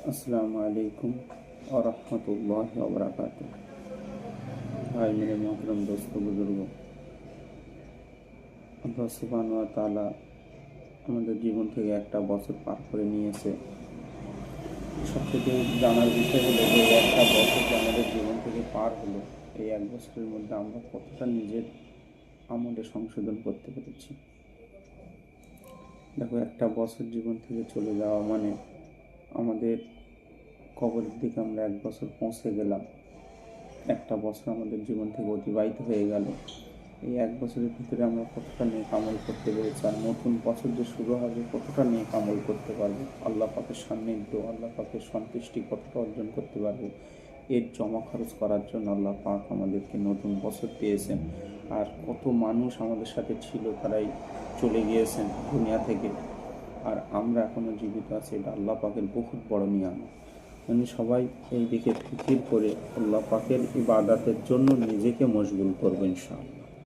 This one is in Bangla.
अस्सलाम वालेकुम और रहमतुल्लाहि व बरकातुहू। भाई मेरे मोहतरम दोस्तों बुजुर्गों, আল্লাহ সুবহানাহু ওয়া তাআলা আমাদের জীবন থেকে একটা বছর পার করে নিয়েছে। সবথেকে জানার বিষয় হলো যে একটা বছর যে আমাদের জীবন থেকে পার হলো, এই এক বছরের মধ্যে আমরা কতটা নিজের আমলে সংশোধন করতে পেরেছি। দেখো, একটা বছর জীবন থেকে চলে যাওয়া মানে আমাদের কবরের দিকে আমরা এক বছর পৌঁছে গেলাম। একটা বছর আমাদের জীবন থেকে অতিবাহিত হয়ে গেল। এই এক বছরের ভিতরে আমরা কতটা নেক আমল করতে পেরেছি, আর নতুন বছর যে শুরু হবে কতটা নেক আমল করতে পারবো, আল্লাহ পাকের সান্নিধ্য, আল্লাহ পাকের সন্তুষ্টি কতটা অর্জন করতে পারবো, এর জমা খরচ করার জন্য আল্লাহ পাক আমাদেরকে নতুন বছর দিয়েছেন। আর কত মানুষ আমাদের সাথে ছিল, তারাই চলে গিয়েছেন দুনিয়া থেকে, আর আমরা এখনও জীবিত আছি। এটা আল্লাহ পাকের বহুত বড় নিয়ামত। মানে সবাই এই দিকে ফিকির করে আল্লাহ পাকের ইবাদতের জন্য নিজেকে মশগুল করবো ইনশাআল্লাহ।